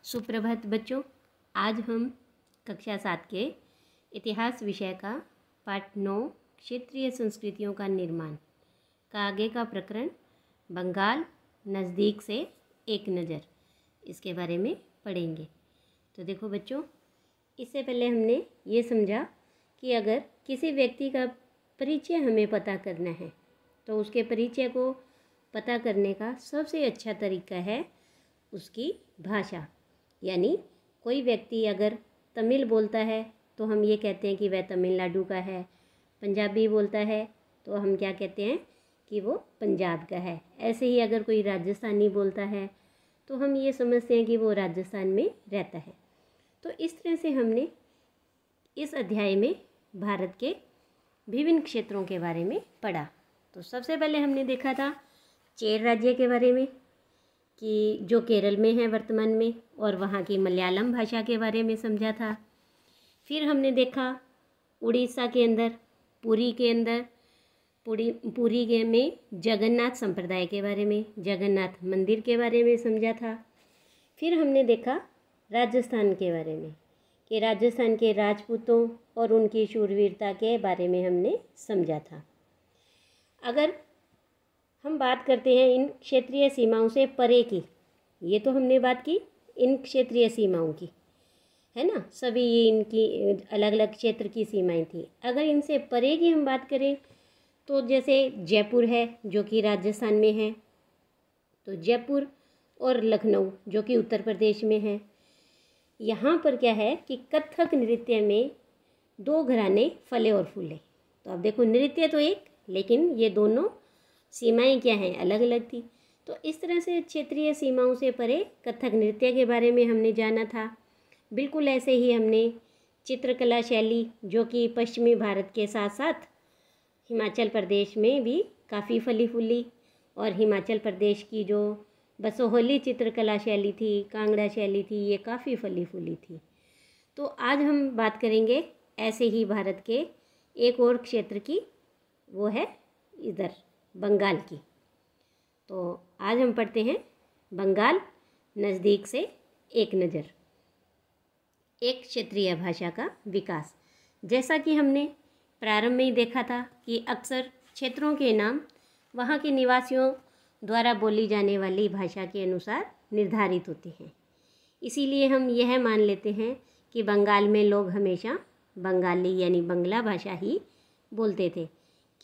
सुप्रभात बच्चों। आज हम कक्षा 7 के इतिहास विषय का पाठ 9 क्षेत्रीय संस्कृतियों का निर्माण का आगे का प्रकरण बंगाल नज़दीक से एक नज़र, इसके बारे में पढ़ेंगे। तो देखो बच्चों, इससे पहले हमने ये समझा कि अगर किसी व्यक्ति का परिचय हमें पता करना है तो उसके परिचय को पता करने का सबसे अच्छा तरीका है उसकी भाषा। यानी कोई व्यक्ति अगर तमिल बोलता है तो हम ये कहते हैं कि वह तमिलनाडु का है, पंजाबी बोलता है तो हम क्या कहते हैं कि वो पंजाब का है। ऐसे ही अगर कोई राजस्थानी बोलता है तो हम ये समझते हैं कि वो राजस्थान में रहता है। तो इस तरह से हमने इस अध्याय में भारत के विभिन्न क्षेत्रों के बारे में पढ़ा। तो सबसे पहले हमने देखा था चेर राज्य के बारे में कि जो केरल में है वर्तमान में, और वहाँ की मलयालम भाषा के बारे में समझा था। फिर हमने देखा उड़ीसा के अंदर पुरी के में जगन्नाथ संप्रदाय के बारे में, जगन्नाथ मंदिर के बारे में समझा था। फिर हमने देखा राजस्थान के बारे में कि राजस्थान के राजपूतों और उनकी शूरवीरता के बारे में हमने समझा था। अगर हम बात करते हैं इन क्षेत्रीय सीमाओं से परे की, ये तो हमने बात की इन क्षेत्रीय सीमाओं की, है ना, सभी ये इनकी अलग अलग क्षेत्र की सीमाएं थी। अगर इनसे परे की हम बात करें तो जैसे जयपुर है जो कि राजस्थान में है, तो जयपुर और लखनऊ जो कि उत्तर प्रदेश में है। यहाँ पर क्या है कि कथक नृत्य में दो घराने फले और फूले। तो अब देखो, नृत्य तो एक, लेकिन ये दोनों सीमाएं क्या हैं, अलग अलग थी। तो इस तरह से क्षेत्रीय सीमाओं से परे कथक नृत्य के बारे में हमने जाना था। बिल्कुल ऐसे ही हमने चित्रकला शैली जो कि पश्चिमी भारत के साथ साथ हिमाचल प्रदेश में भी काफ़ी फली फूली, और हिमाचल प्रदेश की जो बसोहली चित्रकला शैली थी, कांगड़ा शैली थी, ये काफ़ी फली फूली थी। तो आज हम बात करेंगे ऐसे ही भारत के एक और क्षेत्र की, वो है इधर बंगाल की। तो आज हम पढ़ते हैं बंगाल नज़दीक से एक नज़र, एक क्षेत्रीय भाषा का विकास। जैसा कि हमने प्रारंभ में ही देखा था कि अक्सर क्षेत्रों के नाम वहाँ के निवासियों द्वारा बोली जाने वाली भाषा के अनुसार निर्धारित होते हैं। इसीलिए हम यह मान लेते हैं कि बंगाल में लोग हमेशा बंगाली यानी बंगला भाषा ही बोलते थे।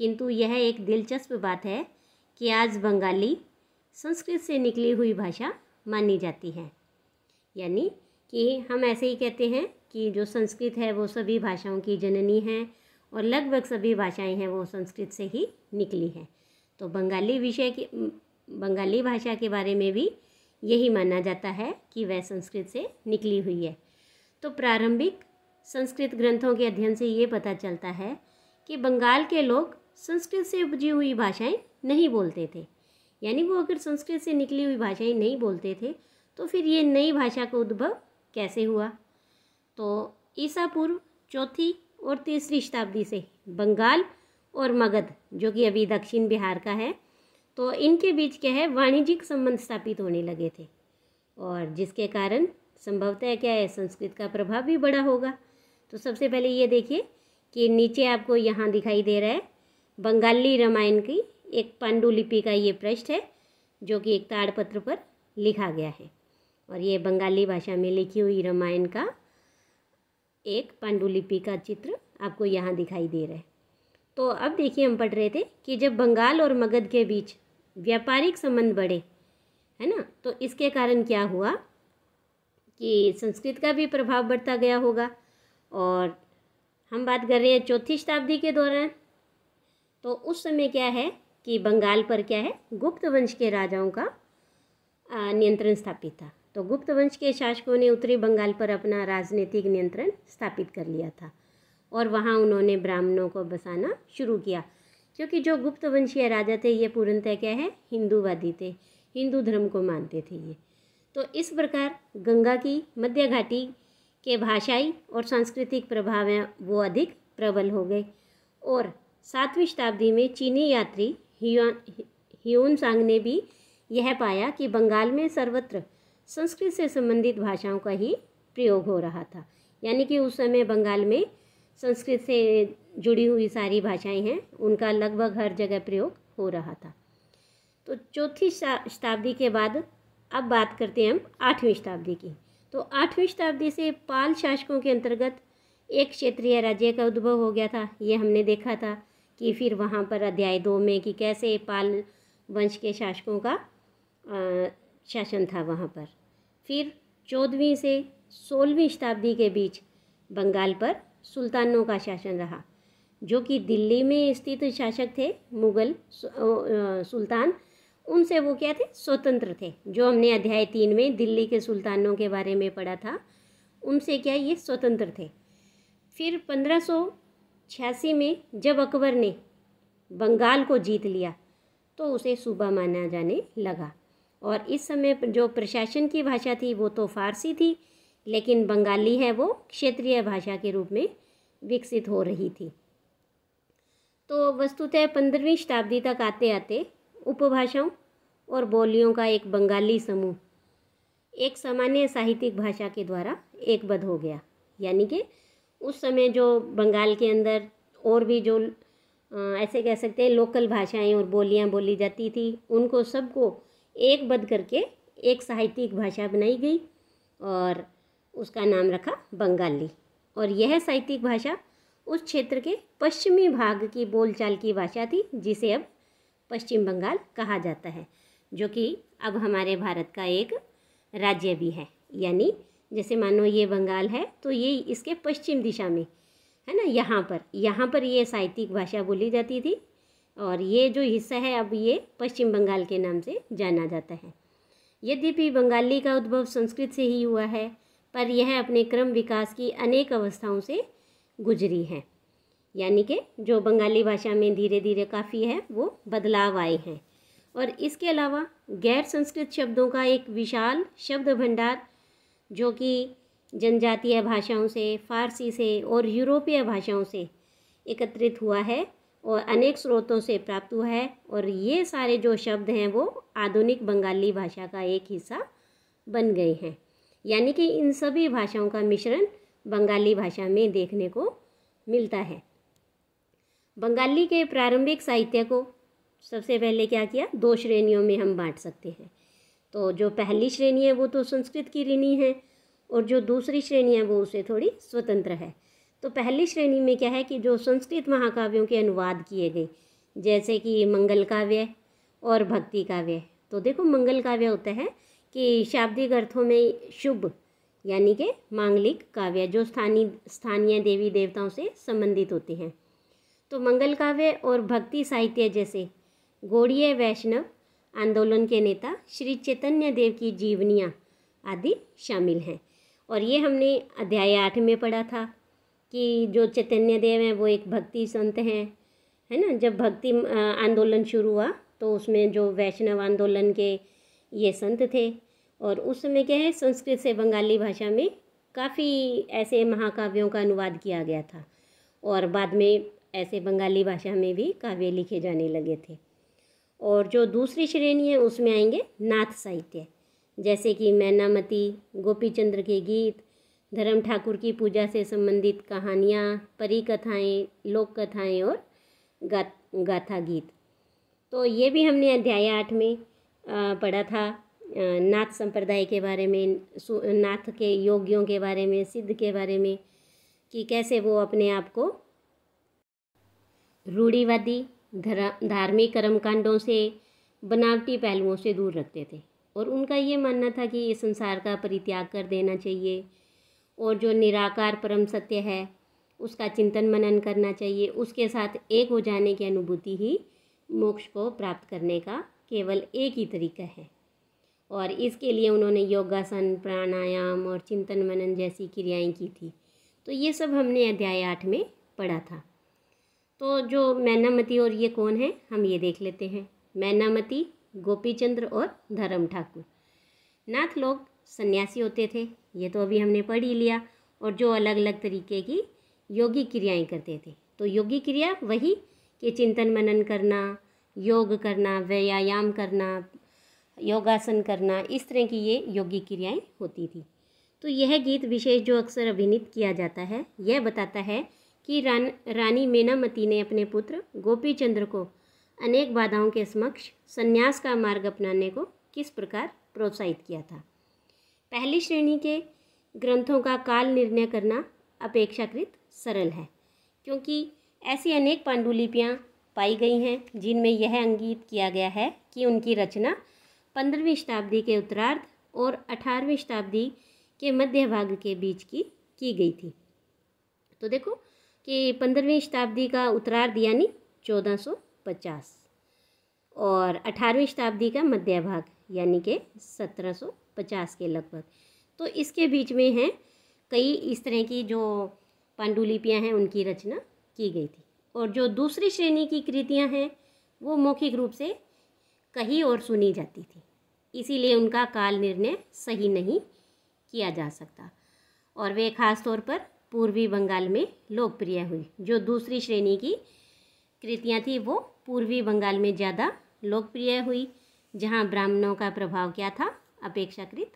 किंतु यह एक दिलचस्प बात है कि आज बंगाली संस्कृत से निकली हुई भाषा मानी जाती है। यानी कि हम ऐसे ही कहते हैं कि जो संस्कृत है वो सभी भाषाओं की जननी है, और लगभग सभी भाषाएं हैं वो संस्कृत से ही निकली हैं। तो बंगाली भाषा के बारे में भी यही माना जाता है कि वह संस्कृत से निकली हुई है। तो प्रारंभिक संस्कृत ग्रंथों के अध्ययन से ये पता चलता है कि बंगाल के लोग संस्कृत से उपजी हुई भाषाएं नहीं बोलते थे। यानी वो अगर संस्कृत से निकली हुई भाषाएं नहीं बोलते थे तो फिर ये नई भाषा का उद्भव कैसे हुआ। तो ईसा पूर्व 4वीं और 3री शताब्दी से बंगाल और मगध, जो कि अभी दक्षिण बिहार का है, तो इनके बीच क्या है, वाणिज्यिक संबंध स्थापित होने लगे थे, और जिसके कारण संभवतः क्या है, संस्कृत का प्रभाव भी बड़ा होगा। तो सबसे पहले ये देखिए कि नीचे आपको यहाँ दिखाई दे रहा है बंगाली रामायण की एक पांडुलिपि का ये पृष्ठ है जो कि एक ताड़पत्र पर लिखा गया है, और ये बंगाली भाषा में लिखी हुई रामायण का एक पांडुलिपि का चित्र आपको यहाँ दिखाई दे रहा है। तो अब देखिए, हम पढ़ रहे थे कि जब बंगाल और मगध के बीच व्यापारिक संबंध बढ़े, है ना, तो इसके कारण क्या हुआ कि संस्कृत का भी प्रभाव बढ़ता गया होगा। और हम बात कर रहे हैं 4वीं शताब्दी के दौरान। तो उस समय क्या है कि बंगाल पर क्या है, गुप्त वंश के राजाओं का नियंत्रण स्थापित था। तो गुप्त वंश के शासकों ने उत्तरी बंगाल पर अपना राजनीतिक नियंत्रण स्थापित कर लिया था, और वहाँ उन्होंने ब्राह्मणों को बसाना शुरू किया, क्योंकि जो गुप्त वंशीय राजा थे ये पूर्णतः क्या है, हिंदूवादी थे, हिंदू धर्म को मानते थे ये। तो इस प्रकार गंगा की मध्य घाटी के भाषाई और सांस्कृतिक प्रभाव हैं वो अधिक प्रबल हो गए। और 7वीं शताब्दी में चीनी यात्री ह्यून सांग ने भी यह पाया कि बंगाल में सर्वत्र संस्कृत से संबंधित भाषाओं का ही प्रयोग हो रहा था। यानी कि उस समय बंगाल में संस्कृत से जुड़ी हुई सारी भाषाएं हैं, उनका लगभग हर जगह प्रयोग हो रहा था। तो चौथी शताब्दी के बाद अब बात करते हैं हम 8वीं शताब्दी की। तो 8वीं शताब्दी से पाल शासकों के अंतर्गत एक क्षेत्रीय राज्य का उद्भव हो गया था। ये हमने देखा था कि फिर वहाँ पर अध्याय 2 में कि कैसे पाल वंश के शासकों का शासन था वहाँ पर। फिर 14वीं से 16वीं शताब्दी के बीच बंगाल पर सुल्तानों का शासन रहा, जो कि दिल्ली में स्थित शासक थे मुग़ल सुल्तान। उनसे वो क्या थे, स्वतंत्र थे। जो हमने अध्याय 3 में दिल्ली के सुल्तानों के बारे में पढ़ा था, उनसे क्या ये स्वतंत्र थे। फिर 1586 में जब अकबर ने बंगाल को जीत लिया तो उसे सूबा माना जाने लगा। और इस समय जो प्रशासन की भाषा थी वो तो फारसी थी, लेकिन बंगाली है वो क्षेत्रीय भाषा के रूप में विकसित हो रही थी। तो वस्तुतः 15वीं शताब्दी तक आते आते उपभाषाओं और बोलियों का एक बंगाली समूह एक सामान्य साहित्यिक भाषा के द्वारा एकबद्ध हो गया। यानी कि उस समय जो बंगाल के अंदर और भी जो ऐसे कह सकते हैं लोकल भाषाएं और बोलियां बोली जाती थी, उनको सबको एकबद्ध करके एक साहित्यिक भाषा बनाई गई और उसका नाम रखा बंगाली। और यह साहित्यिक भाषा उस क्षेत्र के पश्चिमी भाग की बोलचाल की भाषा थी, जिसे अब पश्चिम बंगाल कहा जाता है, जो कि अब हमारे भारत का एक राज्य भी है। यानी जैसे मानो ये बंगाल है तो ये इसके पश्चिम दिशा में है ना, यहाँ पर ये साहित्यिक भाषा बोली जाती थी और ये जो हिस्सा है अब ये पश्चिम बंगाल के नाम से जाना जाता है। यद्यपि बंगाली का उद्भव संस्कृत से ही हुआ है, पर यह अपने क्रम विकास की अनेक अवस्थाओं से गुजरी है। यानी कि जो बंगाली भाषा में धीरे धीरे काफ़ी है वो बदलाव आए हैं। और इसके अलावा गैर संस्कृत शब्दों का एक विशाल शब्द भंडार जो कि जनजातीय भाषाओं से, फारसी से और यूरोपीय भाषाओं से एकत्रित हुआ है और अनेक स्रोतों से प्राप्त हुआ है। और ये सारे जो शब्द हैं वो आधुनिक बंगाली भाषा का एक हिस्सा बन गए हैं। यानी कि इन सभी भाषाओं का मिश्रण बंगाली भाषा में देखने को मिलता है। बंगाली के प्रारंभिक साहित्य को सबसे पहले क्या किया, 2 श्रेणियों में हम बांट सकते हैं। तो जो पहली श्रेणी है वो तो संस्कृत की ऋणी है और जो दूसरी श्रेणी है वो उससे थोड़ी स्वतंत्र है। तो पहली श्रेणी में क्या है कि जो संस्कृत महाकाव्यों के अनुवाद किए गए, जैसे कि मंगल काव्य और भक्ति काव्य। तो देखो मंगल काव्य होता है कि शाब्दिक अर्थों में शुभ यानी कि मांगलिक काव्य जो स्थानीय देवी देवताओं से संबंधित होते हैं। तो मंगल काव्य और भक्ति साहित्य जैसे गौड़ीय वैष्णव आंदोलन के नेता श्री चैतन्य देव की जीवनियाँ आदि शामिल हैं। और ये हमने अध्याय 8 में पढ़ा था कि जो चैतन्य देव हैं वो एक भक्ति संत हैं, है ना। जब भक्ति आंदोलन शुरू हुआ तो उसमें जो वैष्णव आंदोलन के ये संत थे और उस समय क्या है संस्कृत से बंगाली भाषा में काफ़ी ऐसे महाकाव्यों का अनुवाद किया गया था और बाद में ऐसे बंगाली भाषा में भी काव्य लिखे जाने लगे थे। और जो दूसरी श्रेणी है उसमें आएंगे नाथ साहित्य, जैसे कि मैनामती, गोपीचंद्र के गीत, धर्म ठाकुर की पूजा से संबंधित कहानियाँ, परी कथाएँ, लोक कथाएँ और गाथा गीत। तो ये भी हमने अध्याय 8 में पढ़ा था नाथ संप्रदाय के बारे में, नाथ के योगियों के बारे में, सिद्ध के बारे में, कि कैसे वो अपने आप को रूढ़िवादी धार्मिक कर्मकांडों से, बनावटी पहलुओं से दूर रखते थे। और उनका ये मानना था कि इस संसार का परित्याग कर देना चाहिए और जो निराकार परम सत्य है उसका चिंतन मनन करना चाहिए। उसके साथ एक हो जाने की अनुभूति ही मोक्ष को प्राप्त करने का केवल एक ही तरीका है। और इसके लिए उन्होंने योगासन, प्राणायाम और चिंतन मनन जैसी क्रियाएं की थी। तो ये सब हमने अध्याय 8 में पढ़ा था। तो जो मैनामती और ये कौन है हम ये देख लेते हैं। मैनामती, गोपीचंद्र और धर्म ठाकुर। नाथ लोग सन्यासी होते थे, ये तो अभी हमने पढ़ ही लिया, और जो अलग अलग तरीके की योगिक क्रियाएं करते थे। तो योगिक क्रिया वही कि चिंतन मनन करना, योग करना, व्यायाम करना, योगासन करना, इस तरह की ये योगिक क्रियाएं होती थी। तो यह गीत विशेष जो अक्सर अभिनीत किया जाता है, यह बताता है कि रानी मेनामती ने अपने पुत्र गोपी चंद्र को अनेक बाधाओं के समक्ष संन्यास का मार्ग अपनाने को किस प्रकार प्रोत्साहित किया था। पहली श्रेणी के ग्रंथों का काल निर्णय करना अपेक्षाकृत सरल है, क्योंकि ऐसी अनेक पांडुलिपियां पाई गई हैं जिनमें यह अंकित किया गया है कि उनकी रचना 15वीं शताब्दी के उत्तरार्ध और 18वीं शताब्दी के मध्य भाग के बीच की गई थी। तो देखो कि 15वीं शताब्दी का उत्तरार्ध यानी 1450 और 18वीं शताब्दी का मध्य भाग यानी कि 1750 के लगभग। तो इसके बीच में हैं कई इस तरह की जो पांडुलिपियां हैं उनकी रचना की गई थी। और जो दूसरी श्रेणी की कृतियां हैं वो मौखिक रूप से कही और सुनी जाती थी, इसीलिए उनका काल निर्णय सही नहीं किया जा सकता और वे खास तौर पर पूर्वी बंगाल में लोकप्रिय हुई। जो दूसरी श्रेणी की कृतियां थी वो पूर्वी बंगाल में ज़्यादा लोकप्रिय हुई, जहां ब्राह्मणों का प्रभाव क्या था, अपेक्षाकृत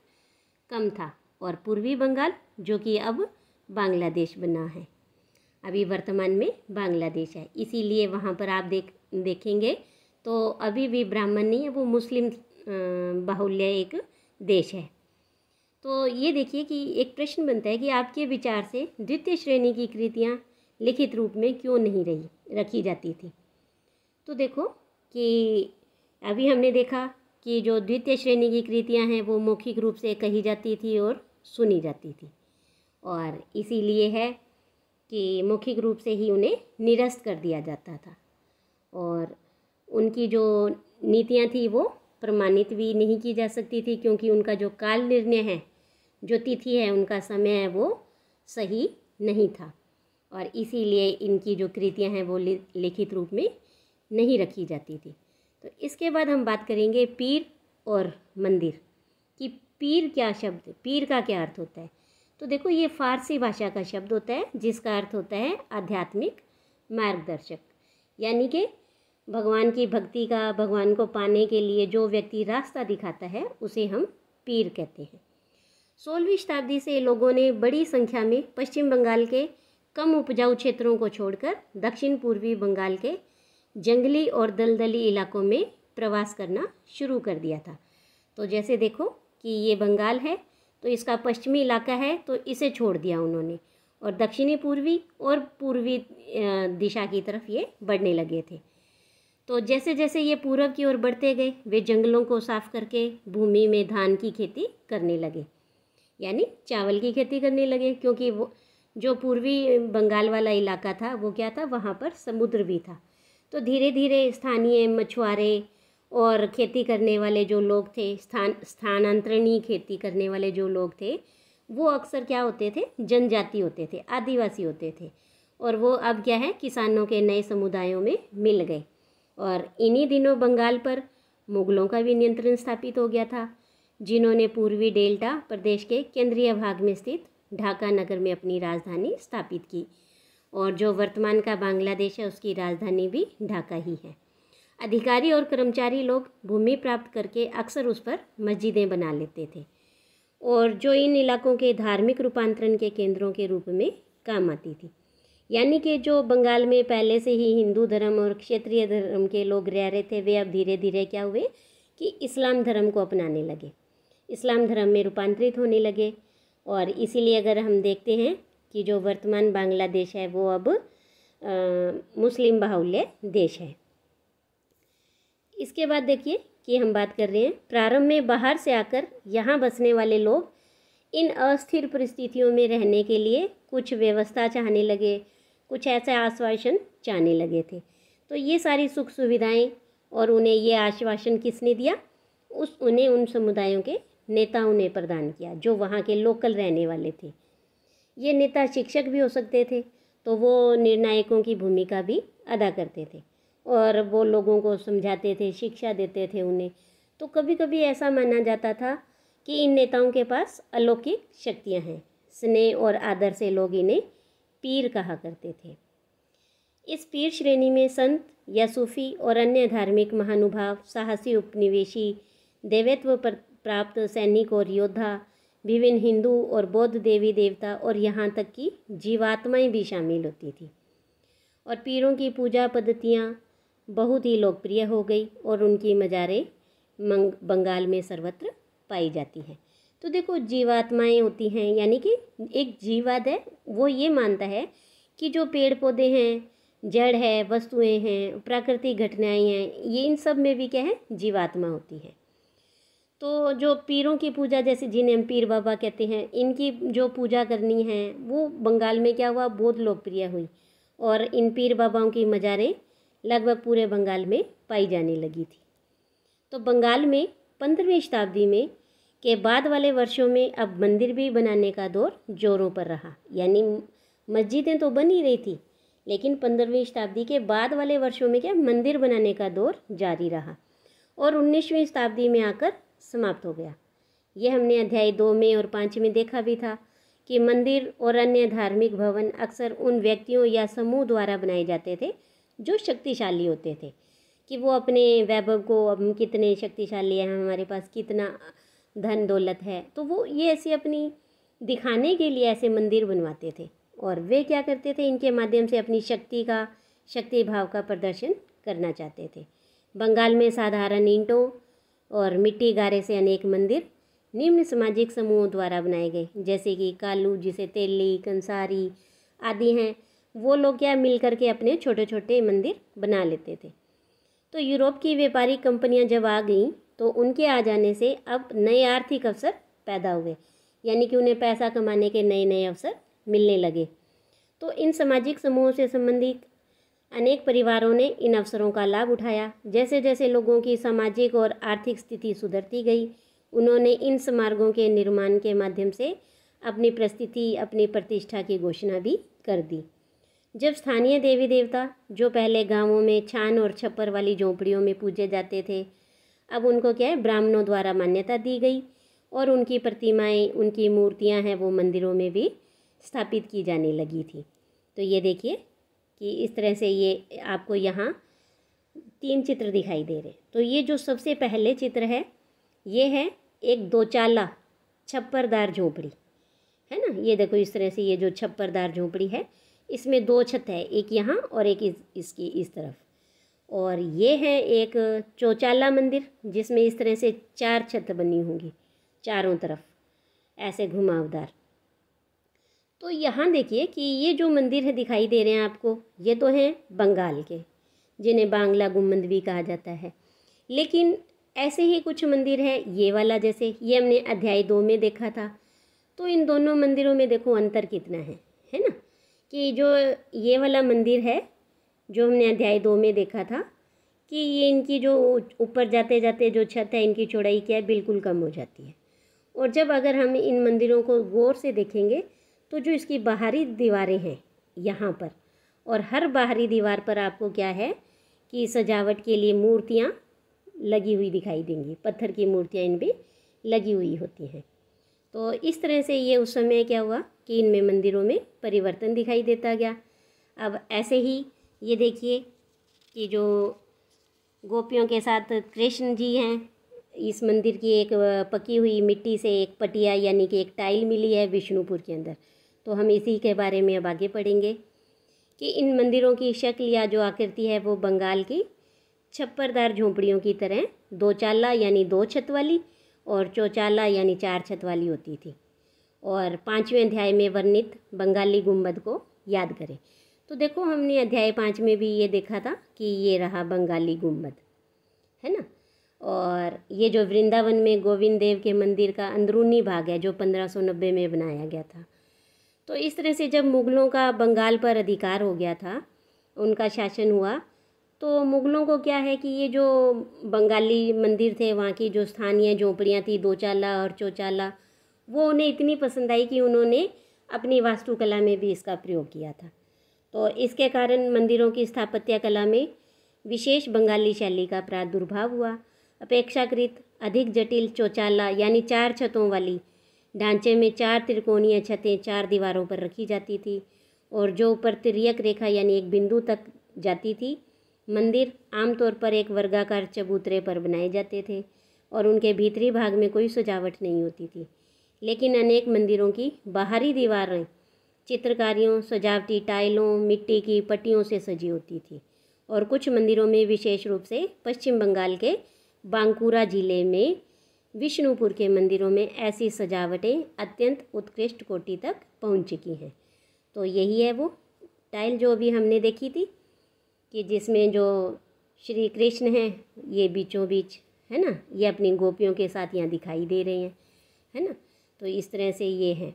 कम था। और पूर्वी बंगाल जो कि अब बांग्लादेश बना है, अभी वर्तमान में बांग्लादेश है, इसीलिए वहाँ पर आप देखेंगे तो अभी भी ब्राह्मण नहीं है, वो मुस्लिम बाहुल्य एक देश है। तो ये देखिए कि एक प्रश्न बनता है कि आपके विचार से द्वितीय श्रेणी की कृतियाँ लिखित रूप में क्यों नहीं रखी जाती थी। तो देखो कि अभी हमने देखा कि जो द्वितीय श्रेणी की कृतियाँ हैं वो मौखिक रूप से कही जाती थी और सुनी जाती थी, और इसीलिए है कि मौखिक रूप से ही उन्हें निरस्त कर दिया जाता था और उनकी जो नीतियाँ थी वो प्रमाणित भी नहीं की जा सकती थी, क्योंकि उनका जो काल निर्णय है, जो तिथि है, उनका समय है, वो सही नहीं था और इसीलिए इनकी जो कृतियाँ हैं वो लिखित रूप में नहीं रखी जाती थी। तो इसके बाद हम बात करेंगे पीर और मंदिर कि पीर क्या शब्द, पीर का क्या अर्थ होता है। तो देखो ये फारसी भाषा का शब्द होता है जिसका अर्थ होता है आध्यात्मिक मार्गदर्शक, यानी कि भगवान की भक्ति का, भगवान को पाने के लिए जो व्यक्ति रास्ता दिखाता है उसे हम पीर कहते हैं। 16वीं शताब्दी से लोगों ने बड़ी संख्या में पश्चिम बंगाल के कम उपजाऊ क्षेत्रों को छोड़कर दक्षिण पूर्वी बंगाल के जंगली और दलदली इलाकों में प्रवास करना शुरू कर दिया था। तो जैसे देखो कि ये बंगाल है तो इसका पश्चिमी इलाका है, तो इसे छोड़ दिया उन्होंने और दक्षिणी पूर्वी और पूर्वी दिशा की तरफ ये बढ़ने लगे थे। तो जैसे जैसे ये पूर्व की ओर बढ़ते गए वे जंगलों को साफ करके भूमि में धान की खेती करने लगे, यानी चावल की खेती करने लगे, क्योंकि वो जो पूर्वी बंगाल वाला इलाका था वो क्या था, वहाँ पर समुद्र भी था। तो धीरे धीरे स्थानीय मछुआरे और खेती करने वाले जो लोग थे, स्थानांतरणीय खेती करने वाले जो लोग थे, वो अक्सर क्या होते थे, जनजाति होते थे, आदिवासी होते थे, और वो अब क्या है, किसानों के नए समुदायों में मिल गए। और इन्हीं दिनों बंगाल पर मुगलों का भी नियंत्रण स्थापित हो गया था, जिन्होंने पूर्वी डेल्टा प्रदेश के केंद्रीय भाग में स्थित ढाका नगर में अपनी राजधानी स्थापित की, और जो वर्तमान का बांग्लादेश है उसकी राजधानी भी ढाका ही है। अधिकारी और कर्मचारी लोग भूमि प्राप्त करके अक्सर उस पर मस्जिदें बना लेते थे, और जो इन इलाकों के धार्मिक रूपांतरण के केंद्रों के रूप में काम आती थी। यानी कि जो बंगाल में पहले से ही हिंदू धर्म और क्षेत्रीय धर्म के लोग रह रहे थे, वे अब धीरे धीरे क्या हुए कि इस्लाम धर्म को अपनाने लगे, इस्लाम धर्म में रूपांतरित होने लगे। और इसीलिए अगर हम देखते हैं कि जो वर्तमान बांग्लादेश है वो अब मुस्लिम बाहुल्य देश है। इसके बाद देखिए कि हम बात कर रहे हैं प्रारंभ में बाहर से आकर यहाँ बसने वाले लोग इन अस्थिर परिस्थितियों में रहने के लिए कुछ व्यवस्था चाहने लगे, कुछ ऐसा आश्वासन चाहने लगे थे। तो ये सारी सुख सुविधाएं और उन्हें ये आश्वासन किसने दिया, उन्हें उन समुदायों के नेताओं ने प्रदान किया जो वहाँ के लोकल रहने वाले थे। ये नेता शिक्षक भी हो सकते थे, तो वो निर्णायकों की भूमिका भी अदा करते थे और वो लोगों को समझाते थे, शिक्षा देते थे उन्हें। तो कभी कभी ऐसा माना जाता था कि इन नेताओं के पास अलौकिक शक्तियाँ हैं। स्नेह और आदर से लोग इन्हें पीर कहा करते थे। इस पीर श्रेणी में संत या सूफी और अन्य धार्मिक महानुभाव, साहसी उपनिवेशी, देवत्व प्राप्त सैनिक और योद्धा, विभिन्न हिंदू और बौद्ध देवी देवता और यहाँ तक कि जीवात्माएं भी शामिल होती थी। और पीरों की पूजा पद्धतियाँ बहुत ही लोकप्रिय हो गई और उनकी मज़ारें बंगाल में सर्वत्र पाई जाती हैं। तो देखो, जीवात्माएं होती हैं, यानी कि एक जीववाद है, वो ये मानता है कि जो पेड़ पौधे हैं, जड़ है, वस्तुएं हैं, प्राकृतिक घटनाएं हैं, ये इन सब में भी क्या है, जीवात्मा होती है। तो जो पीरों की पूजा, जैसे जिन्हें हम पीर बाबा कहते हैं, इनकी जो पूजा करनी है वो बंगाल में क्या हुआ, बहुत लोकप्रिय हुई और इन पीर बाबाओं की मज़ारें लगभग पूरे बंगाल में पाई जाने लगी थी। तो बंगाल में 15वीं शताब्दी में के बाद वाले वर्षों में अब मंदिर भी बनाने का दौर जोरों पर रहा। यानी मस्जिदें तो बन ही रही थी, लेकिन 15वीं शताब्दी के बाद वाले वर्षों में क्या, मंदिर बनाने का दौर जारी रहा और 19वीं शताब्दी में आकर समाप्त हो गया। ये हमने अध्याय 2 में और 5 में देखा भी था कि मंदिर और अन्य धार्मिक भवन अक्सर उन व्यक्तियों या समूह द्वारा बनाए जाते थे जो शक्तिशाली होते थे, कि वो अपने वैभव को, अब हम कितने शक्तिशाली हैं, हमारे पास कितना धन दौलत है, तो वो ये ऐसे अपनी दिखाने के लिए ऐसे मंदिर बनवाते थे और वे क्या करते थे, इनके माध्यम से अपनी शक्ति भाव का प्रदर्शन करना चाहते थे। बंगाल में साधारण ईंटों और मिट्टी गारे से अनेक मंदिर निम्न सामाजिक समूहों द्वारा बनाए गए, जैसे कि कालू, जिसे तेली, कंसारी आदि हैं, वो लोग क्या मिलकर के अपने छोटे छोटे मंदिर बना लेते थे। तो यूरोप की व्यापारिक कंपनियां जब आ गईं तो उनके आ जाने से अब नए आर्थिक अवसर पैदा हुए, यानी कि उन्हें पैसा कमाने के नए नए अवसर मिलने लगे। तो इन सामाजिक समूहों से संबंधित अनेक परिवारों ने इन अवसरों का लाभ उठाया। जैसे जैसे लोगों की सामाजिक और आर्थिक स्थिति सुधरती गई, उन्होंने इन स्मारकों के निर्माण के माध्यम से अपनी प्रस्थिति, अपनी प्रतिष्ठा की घोषणा भी कर दी। जब स्थानीय देवी देवता, जो पहले गांवों में छान और छप्पर वाली झोंपड़ियों में पूजे जाते थे, अब उनको क्या है, ब्राह्मणों द्वारा मान्यता दी गई और उनकी प्रतिमाएं, उनकी मूर्तियां हैं, वो मंदिरों में भी स्थापित की जाने लगी थी। तो ये देखिए कि इस तरह से ये आपको यहाँ 3 चित्र दिखाई दे रहे। तो ये जो सबसे पहले चित्र है, ये है एक 2 चाला छप्परदार झोंपड़ी, है ना। ये देखो, इस तरह से ये जो छप्परदार झोंपड़ी है, इसमें 2 छत है, एक यहाँ और एक इसकी इस तरफ। और ये है एक चौचाला मंदिर, जिसमें इस तरह से 4 छत बनी होंगी चारों तरफ, ऐसे घुमावदार। तो यहाँ देखिए कि ये जो मंदिर है दिखाई दे रहे हैं आपको, ये तो हैं बंगाल के, जिन्हें बांग्ला गुम्बद भी कहा जाता है। लेकिन ऐसे ही कुछ मंदिर है, ये वाला, जैसे ये हमने अध्याय 2 में देखा था। तो इन दोनों मंदिरों में देखो अंतर कितना है ना। कि जो ये वाला मंदिर है, जो हमने अध्याय 2 में देखा था, कि ये इनकी जो ऊपर जाते जाते जो छत है, इनकी चौड़ाई क्या है, बिल्कुल कम हो जाती है। और जब अगर हम इन मंदिरों को गौर से देखेंगे तो जो इसकी बाहरी दीवारें हैं यहाँ पर, और हर बाहरी दीवार पर आपको क्या है कि सजावट के लिए मूर्तियाँ लगी हुई दिखाई देंगी, पत्थर की मूर्तियाँ इन पर लगी हुई होती हैं। तो इस तरह से ये उस समय क्या हुआ कि इनमें मंदिरों में परिवर्तन दिखाई देता गया। अब ऐसे ही ये देखिए कि जो गोपियों के साथ कृष्ण जी हैं, इस मंदिर की एक पकी हुई मिट्टी से एक पटिया, यानी कि एक टाइल मिली है विष्णुपुर के अंदर। तो हम इसी के बारे में अब आगे पढ़ेंगे कि इन मंदिरों की शक्ल या जो आकृति है वो बंगाल की छप्परदार झोंपड़ियों की तरह 2 चाला यानी 2 छत वाली और चौचाला यानी 4 छत वाली होती थी। और 5वें अध्याय में वर्णित बंगाली गुम्बद को याद करें। तो देखो, हमने अध्याय 5 में भी ये देखा था कि ये रहा बंगाली गुम्बद, है ना। और ये जो वृंदावन में गोविंद देव के मंदिर का अंदरूनी भाग है, जो 1590 में बनाया गया था। तो इस तरह से जब मुग़लों का बंगाल पर अधिकार हो गया था, उनका शासन हुआ, तो मुग़लों को क्या है कि ये जो बंगाली मंदिर थे, वहाँ की जो स्थानीय झोंपड़ियाँ थी 2 चाला और चौचाला, वो उन्हें इतनी पसंद आई कि उन्होंने अपनी वास्तुकला में भी इसका प्रयोग किया था। तो इसके कारण मंदिरों की स्थापत्य कला में विशेष बंगाली शैली का प्रादुर्भाव हुआ। अपेक्षाकृत अधिक जटिल चौचाला यानी 4 छतों वाली ढांचे में 4 त्रिकोणीय छतें 4 दीवारों पर रखी जाती थी, और जो ऊपर तिर्यक रेखा यानी एक बिंदु तक जाती थी। मंदिर आमतौर पर एक वर्गाकार चबूतरे पर बनाए जाते थे और उनके भीतरी भाग में कोई सजावट नहीं होती थी। लेकिन अनेक मंदिरों की बाहरी दीवारें चित्रकारियों, सजावटी टाइलों, मिट्टी की पट्टियों से सजी होती थी। और कुछ मंदिरों में, विशेष रूप से पश्चिम बंगाल के बांकुरा जिले में विष्णुपुर के मंदिरों में, ऐसी सजावटें अत्यंत उत्कृष्ट कोटि तक पहुंच चुकी हैं। तो यही है वो टाइल जो अभी हमने देखी थी, कि जिसमें जो श्री कृष्ण हैं ये बीचों बीच, है ना, ये अपनी गोपियों के साथ यहाँ दिखाई दे रहे हैं, है ना। तो इस तरह से ये हैं।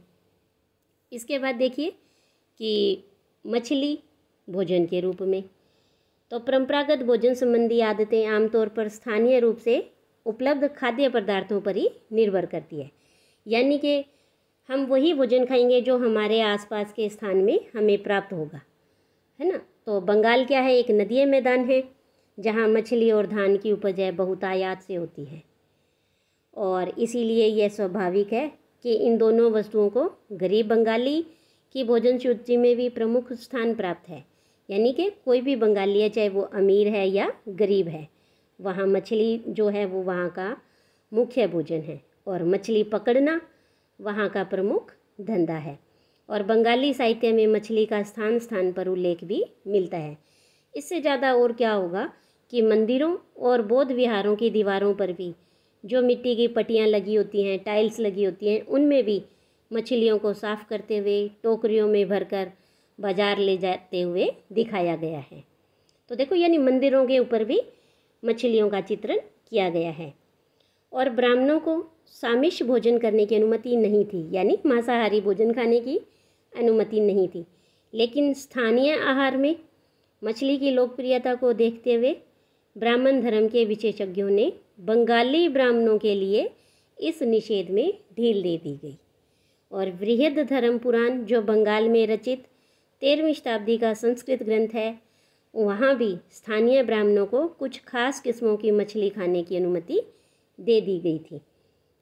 इसके बाद देखिए कि मछली भोजन के रूप में, तो परंपरागत भोजन संबंधी आदतें आमतौर पर स्थानीय रूप से उपलब्ध खाद्य पदार्थों पर ही निर्भर करती है। यानी कि हम वही भोजन खाएंगे जो हमारे आसपास के स्थान में हमें प्राप्त होगा, है ना। तो बंगाल क्या है, एक नदीय मैदान है जहाँ मछली और धान की उपज है बहुतायत से होती है, और इसीलिए यह स्वाभाविक है कि इन दोनों वस्तुओं को गरीब बंगाली की भोजन सूची में भी प्रमुख स्थान प्राप्त है। यानी कि कोई भी बंगाली है, चाहे वो अमीर है या गरीब है, वहाँ मछली जो है वो वहाँ का मुख्य भोजन है, और मछली पकड़ना वहाँ का प्रमुख धंधा है। और बंगाली साहित्य में मछली का स्थान स्थान पर उल्लेख भी मिलता है। इससे ज़्यादा और क्या होगा कि मंदिरों और बौद्ध विहारों की दीवारों पर भी जो मिट्टी की पट्टियाँ लगी होती हैं, टाइल्स लगी होती हैं, उनमें भी मछलियों को साफ़ करते हुए टोकरियों में भरकर बाजार ले जाते हुए दिखाया गया है। तो देखो, यानी मंदिरों के ऊपर भी मछलियों का चित्रण किया गया है। और ब्राह्मणों को सामिष भोजन करने की अनुमति नहीं थी, यानी मांसाहारी भोजन खाने की अनुमति नहीं थी। लेकिन स्थानीय आहार में मछली की लोकप्रियता को देखते हुए ब्राह्मण धर्म के विशेषज्ञों ने बंगाली ब्राह्मणों के लिए इस निषेध में ढील दे दी गई। और बृहद धर्म पुराण, जो बंगाल में रचित 13वीं शताब्दी का संस्कृत ग्रंथ है, वहाँ भी स्थानीय ब्राह्मणों को कुछ खास किस्मों की मछली खाने की अनुमति दे दी गई थी।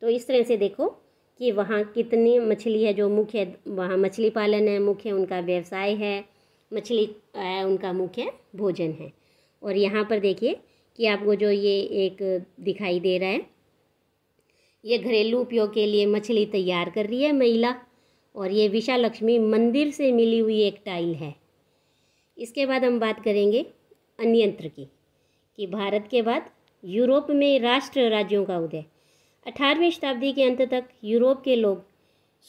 तो इस तरह से देखो कि वहाँ कितनी मछली है, जो मुख्य वहाँ मछली पालन है, मुख्य उनका व्यवसाय है, मछली उनका मुख्य भोजन है। और यहाँ पर देखिए कि आपको जो ये एक दिखाई दे रहा है, ये घरेलू उपयोग के लिए मछली तैयार कर रही है महिला, और ये विशालक्ष्मी मंदिर से मिली हुई एक टाइल है। इसके बाद हम बात करेंगे अन्यंत्र की, कि भारत के बाद यूरोप में राष्ट्र राज्यों का उदय। 18वीं शताब्दी के अंत तक यूरोप के लोग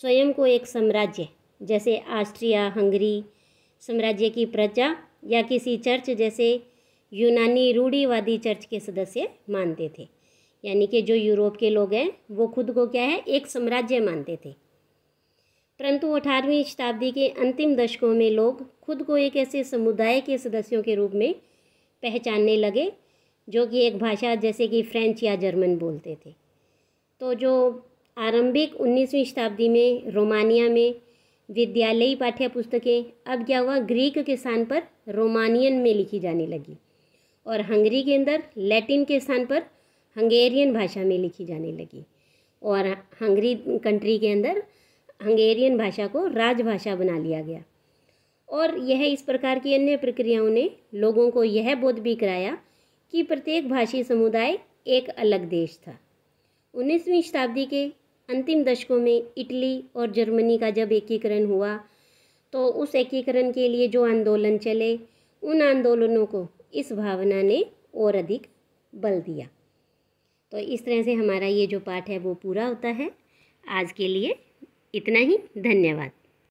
स्वयं को एक साम्राज्य, जैसे ऑस्ट्रिया हंगरी साम्राज्य की प्रजा या किसी चर्च जैसे यूनानी रूढ़िवादी चर्च के सदस्य मानते थे। यानी कि जो यूरोप के लोग हैं वो खुद को क्या है, एक साम्राज्य मानते थे। परंतु 18वीं शताब्दी के अंतिम दशकों में लोग खुद को एक ऐसे समुदाय के सदस्यों के रूप में पहचानने लगे जो कि एक भाषा जैसे कि फ्रेंच या जर्मन बोलते थे। तो जो आरंभिक 19वीं शताब्दी में रोमानिया में विद्यालयी पाठ्य पुस्तकें अब क्या हुआ, ग्रीक के स्थान पर रोमानियन में लिखी जाने लगी, और हंगरी के अंदर लैटिन के स्थान पर हंगेरियन भाषा में लिखी जाने लगी, और हंगरी कंट्री के अंदर हंगेरियन भाषा को राजभाषा बना लिया गया। और यह इस प्रकार की अन्य प्रक्रियाओं ने लोगों को यह बोध भी कराया कि प्रत्येक भाषी समुदाय एक अलग देश था। 19वीं शताब्दी के अंतिम दशकों में इटली और जर्मनी का जब एकीकरण हुआ, तो उस एकीकरण के लिए जो आंदोलन चले, उन आंदोलनों को इस भावना ने और अधिक बल दिया। तो इस तरह से हमारा ये जो पाठ है वो पूरा होता है। आज के लिए इतना ही। धन्यवाद।